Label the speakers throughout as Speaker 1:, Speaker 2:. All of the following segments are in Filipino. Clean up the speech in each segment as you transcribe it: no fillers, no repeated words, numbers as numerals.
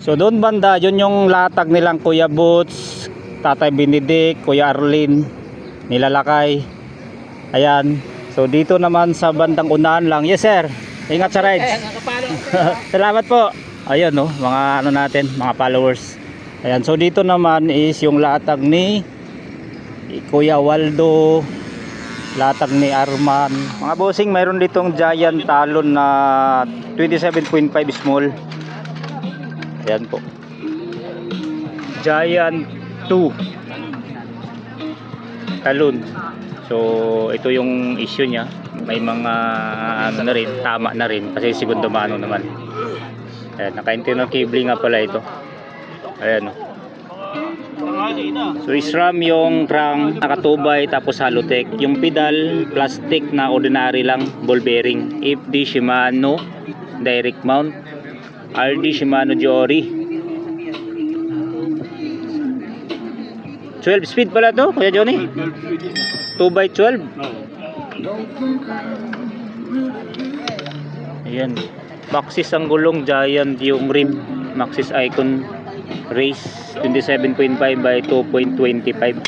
Speaker 1: So doon banda, yun yung latag nilang Kuya Boots, Tatay Benedict, Kuya Arlin, nilalakay. Ayan. So dito naman sa bandang unahan lang. Yes sir. Ingat sa rides. Salamat po. Ayun no, mga ano natin, mga followers. Ayan. So dito naman is yung latag ni Kuya Waldo, latag ni Arman. Mga bossing, mayroon ditong giant talon na 27.5 small. Ayan po. Giant 2 talon. So ito yung issue niya. May mga ano na rin, tama na rin kasi segundo mano naman. Ayan, naka-internal cable nga pala ito. Ayan o. So SRAM yung crank, nakatubay tapos Halotech. Yung pedal, plastic na ordinary lang, ball bearing. FD Shimano direct mount, RD Shimano Jory. 12 speed pala to, Kuya Johnny. 2x12. Ayan. Maxxis ang gulong, giant yung rim. Maxxis Icon Race 27.5 by 2.25.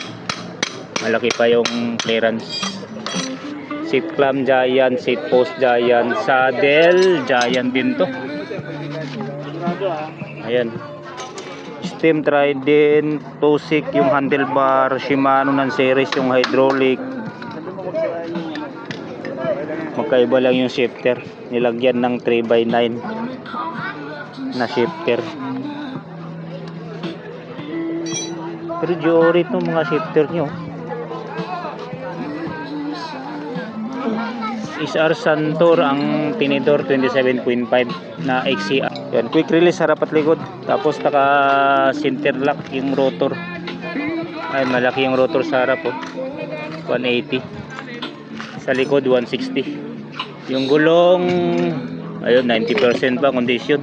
Speaker 1: Malaki pa yung clearance. Seat clamp giant, seat post giant, saddle giant din to. Ayan. Steam Trident, Tosik yung handlebar, Shimano ng series yung hydraulic. Magkaiba lang yung shifter, nilagyan ng 3x9 na shifter. Pero Jory itong mga shifter nyo. SR Santor ang tinidor 27.5 na XCR. Yan, quick release harap at likod. Tapos naka center lock yung rotor. Ay, malaki yung rotor sa harap oh. 180. Sa likod 160. Yung gulong ayun 90% pa condition.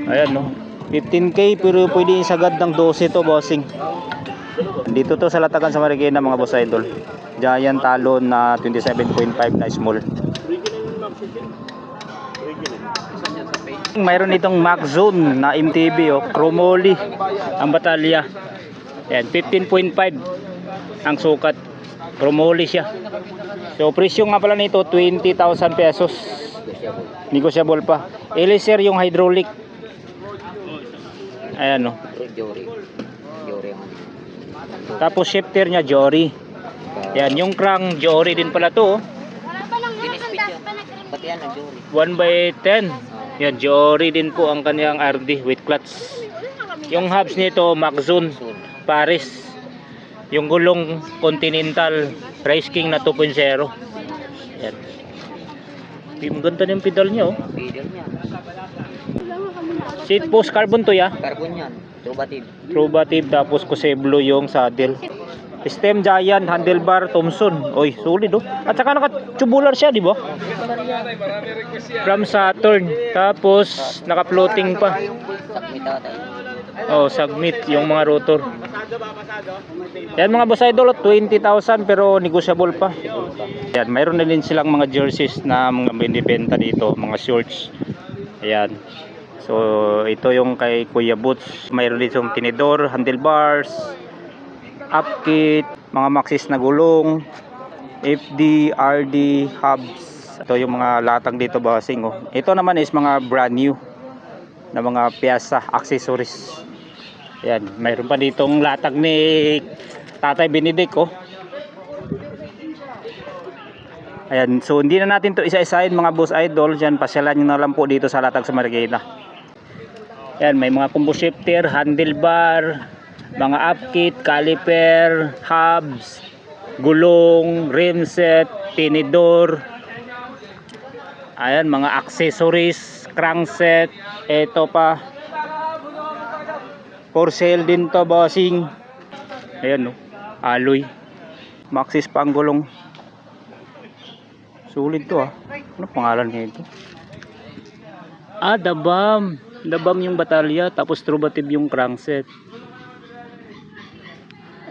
Speaker 1: Ayan no. 15k pero pwede isagad ng 12 to bossing. Dito to sa Latagan sa Marikina mga boss idol. Giant talon na 27.5 na small. Mayroon itong Max Zone na MTB oh, chromoly ang batalya. Yan 15.5 ang sukat. Chromoly siya. So presyo nga pala nito 20,000 pesos. Negotiable pa. Eliser yung hydraulic. Ayan oh. Tapos shifter niya Jory. Yan, yung crank Jory din pala to. 1x10. Yan, Jory din po ang kanyang RD with clutch. Yung hubs nito Maxxon Paris. Yung gulong Continental Race King na 2.0. Yan. Ganda na yung pedal niya oh. Seat post carbon to ya?
Speaker 2: Carbon yan.
Speaker 1: Trubative tapos Kuseblo yung saddle. Stem giant, handlebar Thompson. Oy, solid oh. At saka naka-tubular siya, di ba? From Saturn. Tapos naka-floating pa. Oh, submit yung mga rotor. Yan mga boss idol, 20,000 pero negotiable pa. Yan, mayroon na din silang mga jerseys na mga binibenta dito, mga shorts. Ayan. So, ito yung kay Kuya Boots. Mayroon din yung tinidor, handlebars, upkit, mga Maxxis na gulong, FD, RD, hubs. Ito yung mga latag dito bossing oh. Ito naman is mga brand new na mga piyasa, accessories. Ayan, mayroon pa ditong latag ni Tatay Benedict oh. Ayan, so hindi na natin to isa-isahin mga boss idol. Diyan, pasyalan nyo na lang po dito sa Latag sa Marikina. Ayan, may mga combo shifter, handlebar, mga upkit, caliper, hubs, gulong, rim set, tinidor. Ayan, mga accessories, crankset. Ito pa for sale din to bossing. Ayan no, alloy. Maxxis pa ang gulong. Sulit to ah. Ano pangalan nito? Ah, Dabam. Dabam yung batalya, tapos Trubative yung crankset.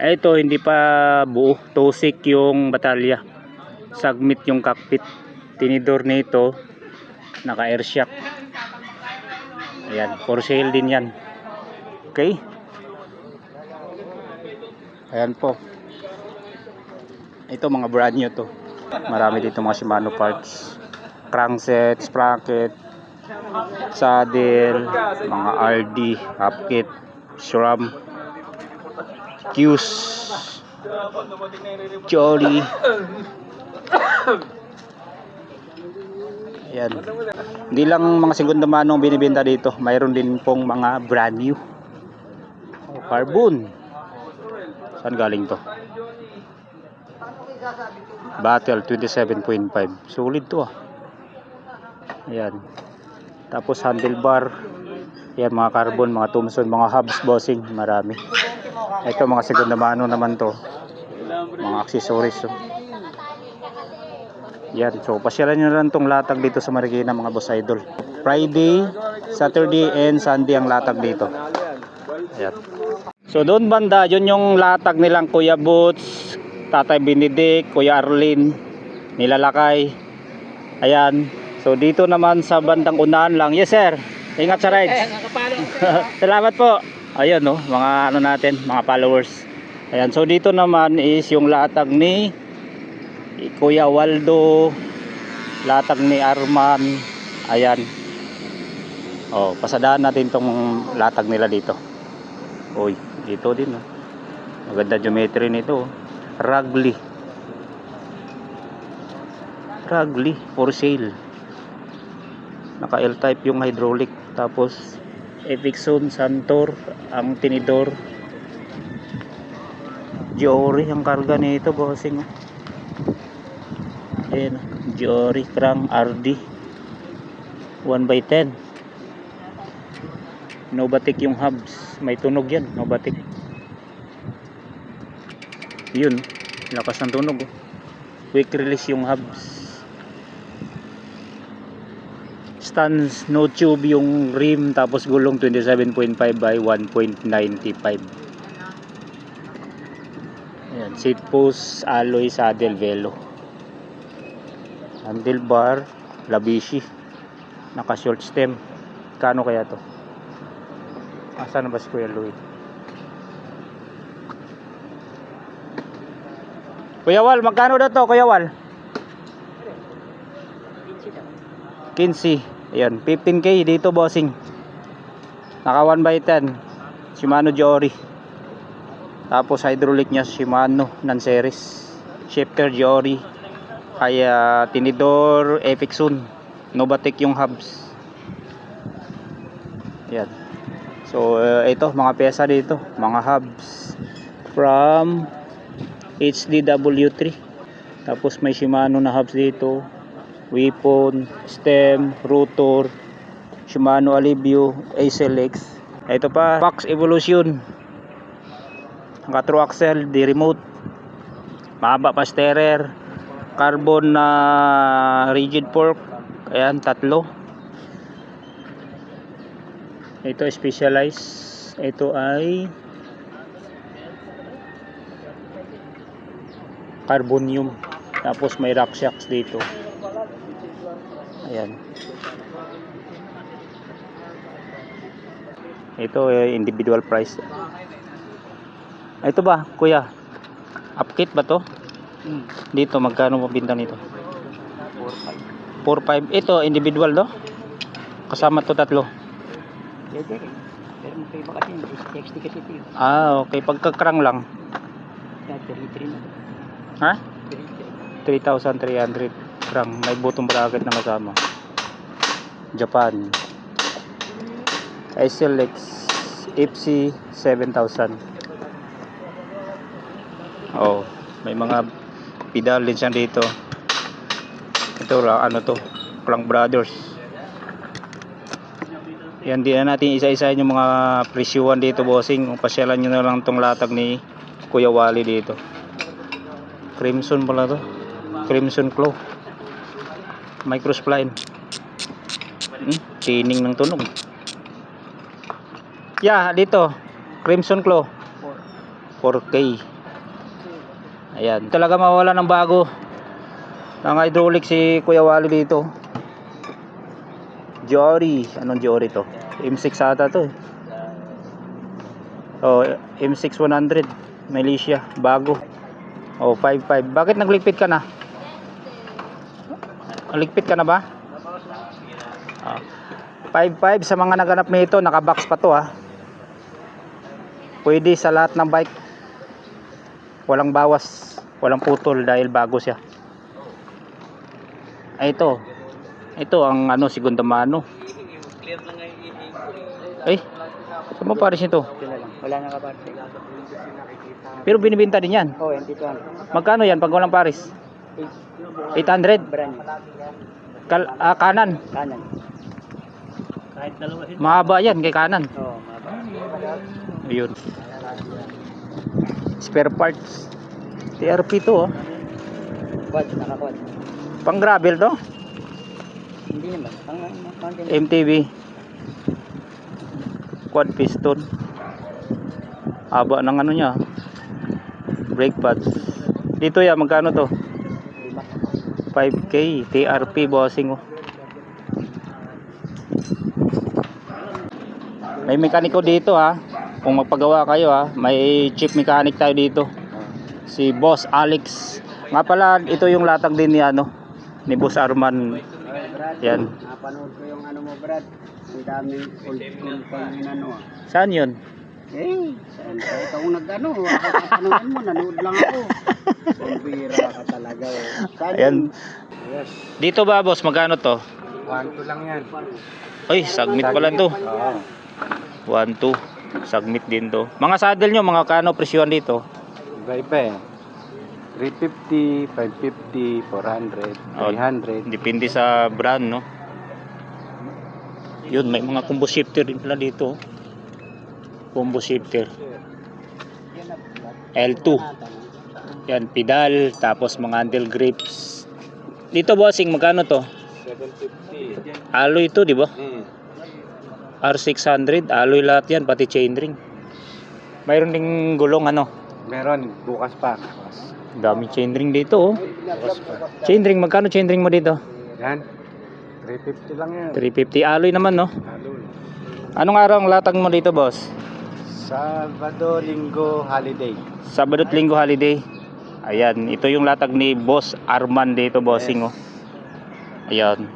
Speaker 1: Ito hindi pa buo, Tosik yung batalya. Submit yung cockpit. Tinidor nito naka air shock. Ayan, for sale din yan. Okay? Ayan po. Ito mga brand new to. Marami dito mga Shimano parts. Crankset, sprocket, saddle, mga RD, half kit, SRAM, Q's, Jolly. Ayan. Hindi lang mga segunda mano ang binibenta dito. Mayroon din pong mga brand new. Carbon. Saan galing to? Battle 27.5. Solid to ah. Ayan. Tapos handlebar. Ayan mga carbon, mga Thomson, mga hubs bossing. Marami. Ito mga segunda mano naman to. Mga accessories. So. Yan, so pasyalan nyo lang tong latag dito sa Marikina mga boss idol. Friday, Saturday and Sunday ang latag dito. Ayan. So doon banda, yun yung latag nilang Kuya Boots, Tatay Benedict, Kuya Arlene, nilalakay. Ayan. So dito naman sa bandang unahan lang. Yes sir, ingat sa rides. Salamat po. Ayan no, mga ano natin, mga followers. Ayan, so dito naman is yung latag ni Kuya Waldo, latag ni Arman. Ayan. Oh, pasadahan natin tong latag nila dito. Oy, dito din oh. Maganda geometry nito. Ragli. Ragli for sale. Naka L-type yung hydraulic. Tapos Epixon Santor ang tinidor. Jory ang karga nito, bossing. Ayan, Jory Crank RD 1x10. Novatic yung hubs. May tunog yan, Novatic. Yun, lakas ng tunog oh. Quick release yung hubs. Stands, no tube yung rim. Tapos gulong 27.5 by 1.95. Ayan, seat post, alloy, saddle, velo. Handlebar, Labishi. Naka short stem. Kano kaya to? Asan na ba si Kuya Louie? Kuya Wal, magkano daw to, Kuya Wal? 15. Ayan, 15k dito, bossing. Naka 1x10. Shimano Jory. Tapos hydraulic niya Shimano non-series. Shifter Jory. Kaya tinidor Epixon. Novatic yung hubs. Ayan. So ito mga pyesa dito, mga hubs from HDW3. Tapos may Shimano na hubs dito, weapon, stem, rotor, Shimano Alivio, ASLX. Ito pa, Fox Evolution. Naka true axle, di remote. Mahaba pa steerer. Carbon na rigid fork. Ayan, tatlo. Ito specialized. Ito ay carbonium. Tapos may rock shocks dito. Ayan. Ito individual price. Ito ba, kuya? Upkit ba to? Dito magkano mabinta nito? 4.5. Ito individual do? Kasama to tatlo.
Speaker 2: Pero may iba kasi, 60 kasi ito yun.
Speaker 1: Ah, okay. Pagkakrang lang.
Speaker 2: 33 na.
Speaker 1: Ha? 3,300 krang. May butong bracket na kasama. Japan. SLX FC 7,000. Oh, may mga pedal din siya dito. Ito ano to? Crank Brothers. Yan, di na natin isa-isa yung mga presyuhan dito, bossing. Kung pasyalan nyo na lang tong latag ni Kuya Wally dito. Crimson pala to. Crimson Claw. Microspline. Tining ng tunog. Yeah, dito. Crimson Claw. 4K. Ayan. Talaga mawala ng bago. Ang hydraulic si Kuya Wally dito. Jory. Anong Jory to? M6 ata to eh. Oh, M6 100 Malaysia, bago. Oh, 55. Bakit nagligpit ka na? Nagligpit ka na ba? Ah. 55 sa mga naganap nito, naka-box pa to ha. Pwede sa lahat ng bike. Walang bawas, walang putol dahil bago siya. Ay ito. Ito ang ano, segunda mano. Ay, saan mo pares ito?
Speaker 2: Wala na kaparte.
Speaker 1: Pero binibenta din yan.
Speaker 2: Oh, MT-1.
Speaker 1: Magkano yan pag walang pares? 800.
Speaker 2: Brand.
Speaker 1: Kanan.
Speaker 2: Kanan.
Speaker 1: Mahaba yan kay kanan.
Speaker 2: Oo, mababa.
Speaker 1: Ayun. Spare parts. TRP to oh.
Speaker 2: Quad, naka-quad.
Speaker 1: Pang gravel to.
Speaker 2: Hindi naman. Pang mountain.
Speaker 1: MTB. Quad piston. Haba ng ano niya. Brake pads. Dito ya, magkano to? 5K. TRP bossing oh. May mekaniko dito ha. Kung magpagawa kayo ha, may chief mechanic tayo dito. Si Boss Alex. Nga pala, ito yung latag din ni ano, ni Boss Arman. Yan.
Speaker 2: Napanood ko yung ano mo, Brad. Ang daming old school pang ano ah.
Speaker 1: Saan yun?
Speaker 2: Saan ka? Ikaw nag-ano. Ako kapanood mo, nanood lang ako. Bira ka talaga eh. Saan
Speaker 1: Ayan.
Speaker 2: yun? Yes.
Speaker 1: Dito ba boss, magkano to?
Speaker 2: 1-2 lang yan.
Speaker 1: Ay, submit pala to.
Speaker 2: Oo.
Speaker 1: 1-2. Submit din to. Mga saddle nyo, mga kano presyuhan dito?
Speaker 2: Iba-iba eh. 350, 550, 400,
Speaker 1: Oh,
Speaker 2: 300.
Speaker 1: depende sa brand, no? Yun, may mga combo shifter din pala dito. Combo shifter. L2. Yan, pedal, tapos mga handle grips. Dito bossing, magkano to?
Speaker 2: 750.
Speaker 1: Alloy to, di ba? R600, alloy lahat yan, pati chainring. Mayroon ding gulong ano.
Speaker 2: Meron, bukas pa.
Speaker 1: Dami chainring dito oh.
Speaker 2: Bukas pa.
Speaker 1: Chainring, magkano chainring mo dito?
Speaker 2: Yan. 350 lang yan.
Speaker 1: 350 alloy naman no.
Speaker 2: Haloy.
Speaker 1: Anong araw ang latag mo dito boss?
Speaker 2: Sabado, Linggo, holiday.
Speaker 1: Sabado at Linggo holiday. Ayan, ito yung latag ni Boss Arman dito bossing oh. Ayan.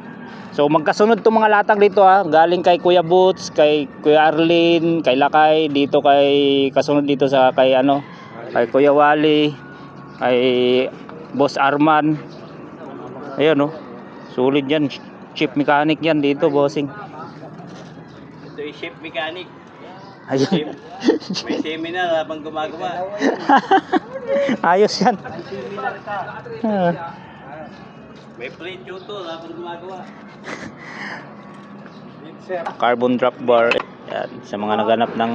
Speaker 1: So magkasunod tong mga latag dito ha. Galing kay Kuya Boots, kay Kuya Arlene, kay Lakay, dito kay kasunod dito sa kay ano, kay Kuya Wally, kay Boss Arman. Ayan oh. Sulit yan. Chief mechanic yan dito bossing.
Speaker 3: Ito yung chef mechanic.
Speaker 1: Ayun.
Speaker 3: May seminar habang gumagawa.
Speaker 1: Ayos yan.
Speaker 3: May free tutor habang gumagawa.
Speaker 1: Carbon drop bar. Yan. Sa mga naganap ng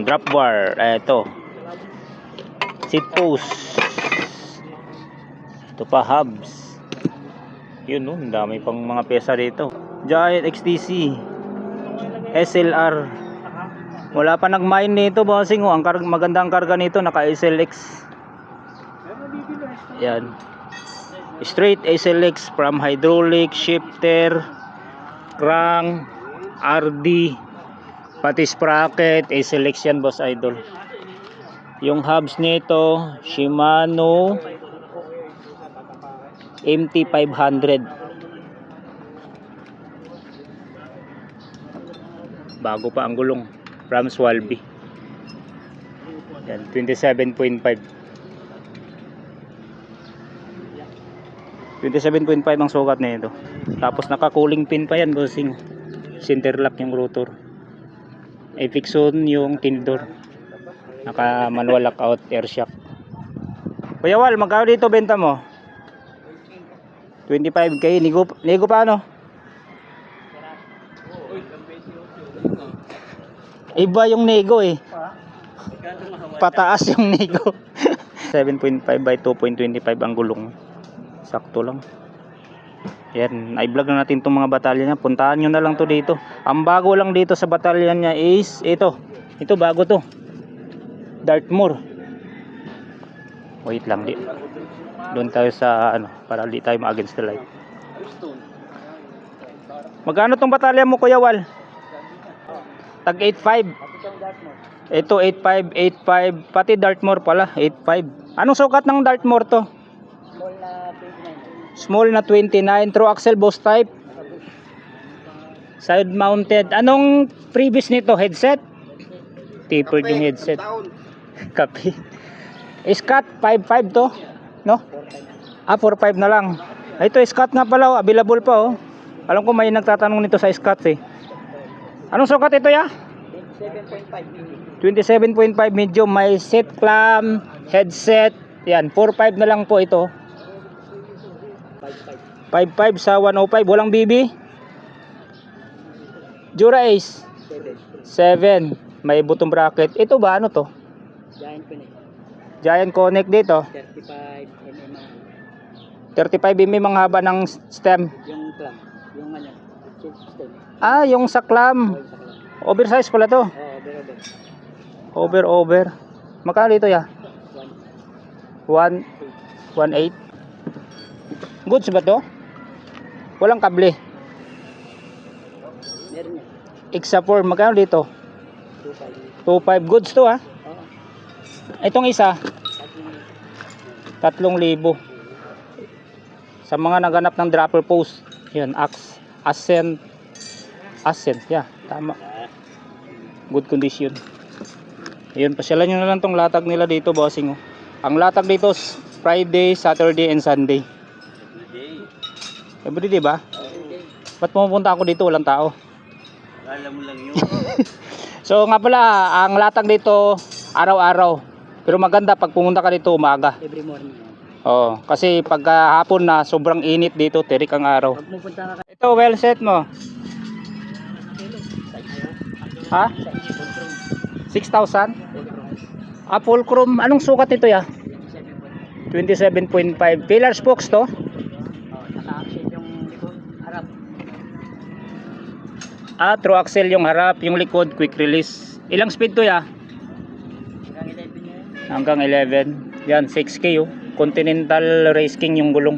Speaker 1: drop bar, eto. Seat post. Ito pa, hubs. Yun no, dami pang mga pyesa dito. Giant XTC SLR. Wala pa nag-mine nito bossing oh. Ang magandang karga nito, naka SLX. Yan. Straight SLX from hydraulic, shifter, crank, RD, pati sprocket, SLX yan boss idol. Yung hubs nito, Shimano MT500. Bago pa ang gulong from Swalby. Yan, 27.5. 27.5 ang sukat na ito. Tapos naka-cooling pin pa yan bossing. Center lock yung rotor. Epixon yung tindor. Naka manual lockout air shock. Kuya Wal, magkano dito benta mo? 25k. Nego pa ano? Iba yung nego eh. Pataas yung nego. 7.5 by 2.25 ang gulong. Sakto lang. Yan, i-vlog na natin itong mga batalya niya. Puntahan nyo na lang to dito. Ang bago lang dito sa batalya niya is ito. Ito bago to. Dartmoor. Wait lang. Doon tayo sa ano, para di tayo ma-against the light. Magkano tong batalya mo, Kuya Wal? Tag 8.5. Ito 8.5, 8.5. Pati Dartmoor pala, 8.5. Anong sukat ng Dartmoor to?
Speaker 2: Small na 29.
Speaker 1: Small na 29. True axle boss type. Side mounted. Anong previous nito? Headset? Tapered yung headset. Kapi. Scott 5.5 to. No? 4.5 na lang. Ito Scott nga pala, available pa oh. Alam ko may nagtatanong nito sa Scott eh. Anong sukat ito ya? 27.5 medium. May seat clamp, headset. Yan, 4.5 na lang po ito. 5.5 sa 105. Walang BB. Jura Ace 7. May button bracket. Ito ba ano to?
Speaker 2: Giant Connect.
Speaker 1: Giant Connect dito.
Speaker 2: 35 mm.
Speaker 1: 35 mm ang haba ng stem.
Speaker 2: Yung clamp. Yung ano. Stem.
Speaker 1: Yung sa clam.
Speaker 2: Sa clamp.
Speaker 1: Oversize pala to. Over. Magkano ito ya? 1.8. Goods ba to? Walang kable.
Speaker 2: Meron yan.
Speaker 1: Exa4. Magkano dito? 2.5. Goods to ha. Itong isa 3,000. Sa mga naganap ng dropper post. Yan, Ascent. Yeah, tama. Good condition. Ayun, pasyalan nyo na lang tong latag nila dito, bossing. Ang latag dito Friday, Saturday, and Sunday. Everyday ba? Ba't pumupunta ako dito? Walang tao.
Speaker 3: Alam mo lang yun.
Speaker 1: So nga pala, ang latag dito araw-araw. Pero maganda pag pumunta ka dito umaga.
Speaker 2: Every morning.
Speaker 1: Oo, kasi pag hapon na sobrang init dito, tirik ang araw.
Speaker 2: Pag pupunta ka
Speaker 1: Ito, well set mo. Ha? 6,000? Fulcrum. Anong sukat nito ya? 27.5. Pillar spokes to?
Speaker 2: naka-axle yung likod, harap.
Speaker 1: True axle yung harap, yung likod, quick release. Ilang speed to ya?
Speaker 2: Hanggang 11 niya yun.
Speaker 1: Hanggang 11. Yan, 6K oh. Continental Race King yung gulong.